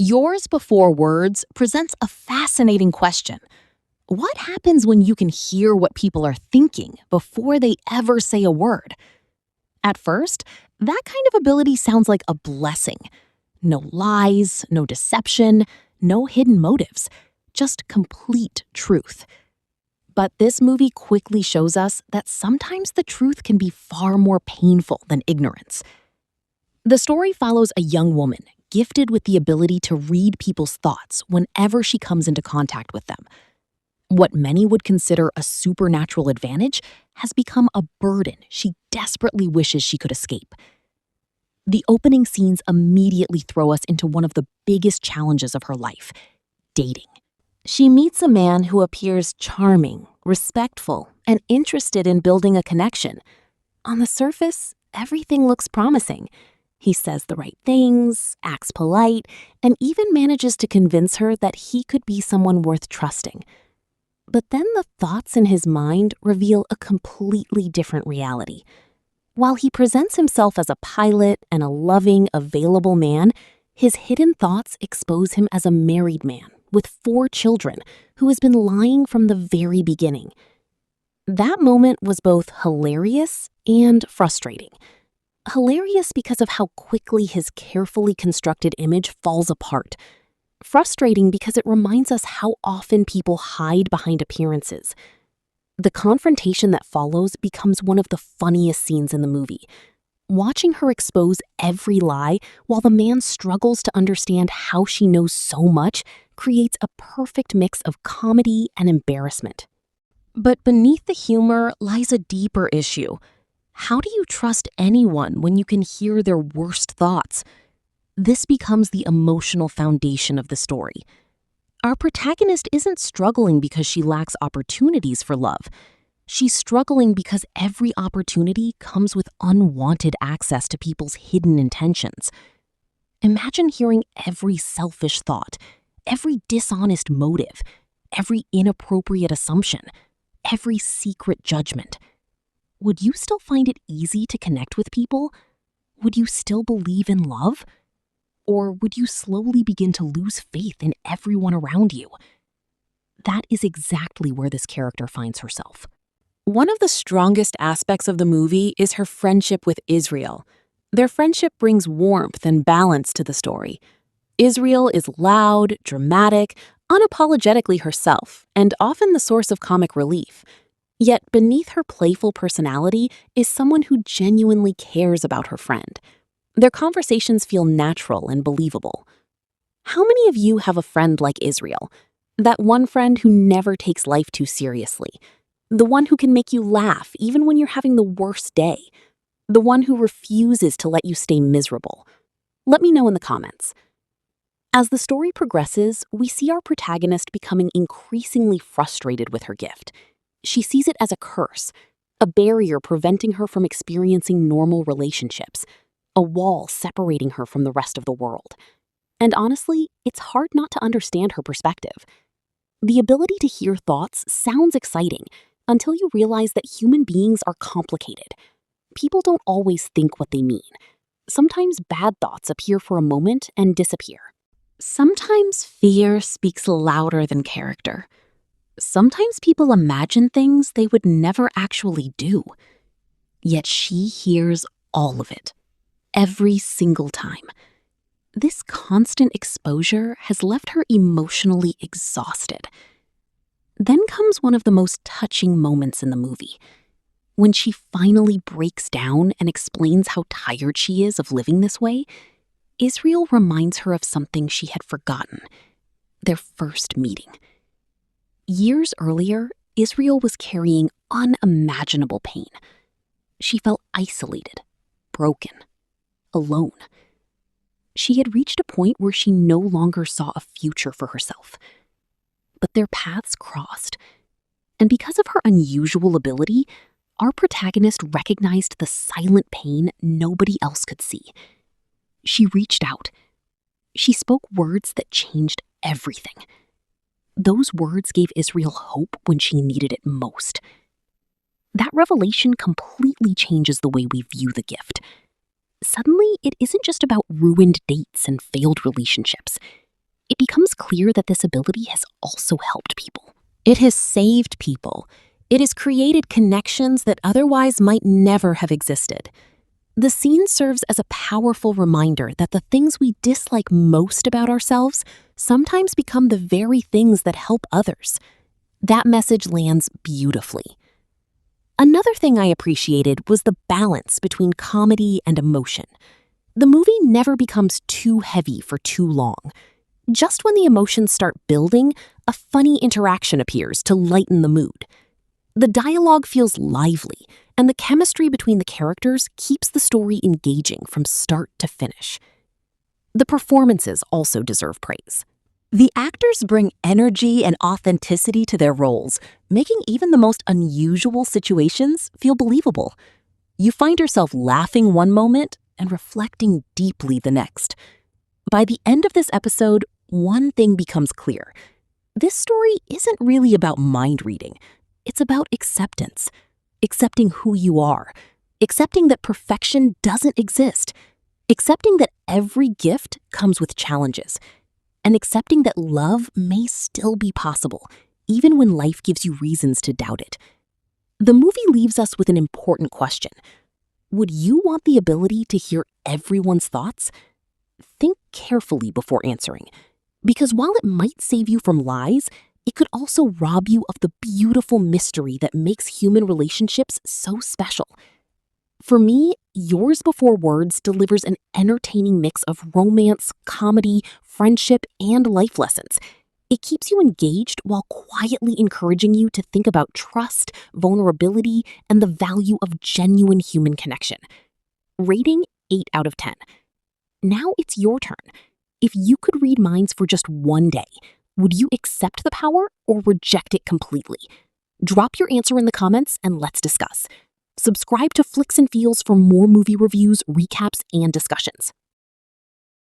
Yours Before Words presents a fascinating question. What happens when you can hear what people are thinking before they ever say a word? At first, that kind of ability sounds like a blessing. No lies, no deception, no hidden motives, just complete truth. But this movie quickly shows us that sometimes the truth can be far more painful than ignorance. The story follows a young woman gifted with the ability to read people's thoughts whenever she comes into contact with them. What many would consider a supernatural advantage has become a burden she desperately wishes she could escape. The opening scenes immediately throw us into one of the biggest challenges of her life: dating. She meets a man who appears charming, respectful, and interested in building a connection. On the surface, everything looks promising. He says the right things, acts polite, and even manages to convince her that he could be someone worth trusting. But then the thoughts in his mind reveal a completely different reality. While he presents himself as a pilot and a loving, available man, his hidden thoughts expose him as a married man with 4 children who has been lying from the very beginning. That moment was both hilarious and frustrating. Hilarious because of how quickly his carefully constructed image falls apart. Frustrating because it reminds us how often people hide behind appearances. The confrontation that follows becomes one of the funniest scenes in the movie. Watching her expose every lie while the man struggles to understand how she knows so much creates a perfect mix of comedy and embarrassment. But beneath the humor lies a deeper issue. How do you trust anyone when you can hear their worst thoughts? This becomes the emotional foundation of the story. Our protagonist isn't struggling because she lacks opportunities for love. She's struggling because every opportunity comes with unwanted access to people's hidden intentions. Imagine hearing every selfish thought, every dishonest motive, every inappropriate assumption, every secret judgment. Would you still find it easy to connect with people? Would you still believe in love? Or would you slowly begin to lose faith in everyone around you? That is exactly where this character finds herself. One of the strongest aspects of the movie is her friendship with Israel. Their friendship brings warmth and balance to the story. Israel is loud, dramatic, unapologetically herself, and often the source of comic relief. Yet beneath her playful personality is someone who genuinely cares about her friend. Their conversations feel natural and believable. How many of you have a friend like Israel? That one friend who never takes life too seriously. The one who can make you laugh even when you're having the worst day. The one who refuses to let you stay miserable. Let me know in the comments. As the story progresses, we see our protagonist becoming increasingly frustrated with her gift. She sees it as a curse, a barrier preventing her from experiencing normal relationships, a wall separating her from the rest of the world. And honestly, it's hard not to understand her perspective. The ability to hear thoughts sounds exciting until you realize that human beings are complicated. People don't always think what they mean. Sometimes bad thoughts appear for a moment and disappear. Sometimes fear speaks louder than character. Sometimes people imagine things they would never actually do. Yet she hears all of it, every single time. This constant exposure has left her emotionally exhausted. Then comes one of the most touching moments in the movie, when she finally breaks down and explains how tired she is of living this way. Israel reminds her of something she had forgotten: their first meeting. Years earlier, Israel was carrying unimaginable pain. She felt isolated, broken, alone. She had reached a point where she no longer saw a future for herself. But their paths crossed, and because of her unusual ability, our protagonist recognized the silent pain nobody else could see. She reached out. She spoke words that changed everything. Those words gave Israel hope when she needed it most. That revelation completely changes the way we view the gift. Suddenly, it isn't just about ruined dates and failed relationships. it becomes clear that this ability has also helped people. It has saved people. It has created connections that otherwise might never have existed. The scene serves as a powerful reminder that the things we dislike most about ourselves sometimes become the very things that help others. That message lands beautifully. Another thing I appreciated was the balance between comedy and emotion. The movie never becomes too heavy for too long. Just when the emotions start building, a funny interaction appears to lighten the mood. The dialogue feels lively, and the chemistry between the characters keeps the story engaging from start to finish. The performances also deserve praise. The actors bring energy and authenticity to their roles, making even the most unusual situations feel believable. You find yourself laughing one moment and reflecting deeply the next. By the end of this episode, one thing becomes clear. This story isn't really about mind reading. It's about acceptance. Accepting who you are. Accepting that perfection doesn't exist. Accepting that every gift comes with challenges. And accepting that love may still be possible, even when life gives you reasons to doubt it. The movie leaves us with an important question. Would you want the ability to hear everyone's thoughts? Think carefully before answering, because while it might save you from lies, it could also rob you of the beautiful mystery that makes human relationships so special. For me, Yours Before Words delivers an entertaining mix of romance, comedy, friendship, and life lessons. It keeps you engaged while quietly encouraging you to think about trust, vulnerability, and the value of genuine human connection. Rating 8 out of 10. Now it's your turn. If you could read minds for just one day, would you accept the power or reject it completely? Drop your answer in the comments and let's discuss. Subscribe to Flicks and Feels for more movie reviews, recaps, and discussions.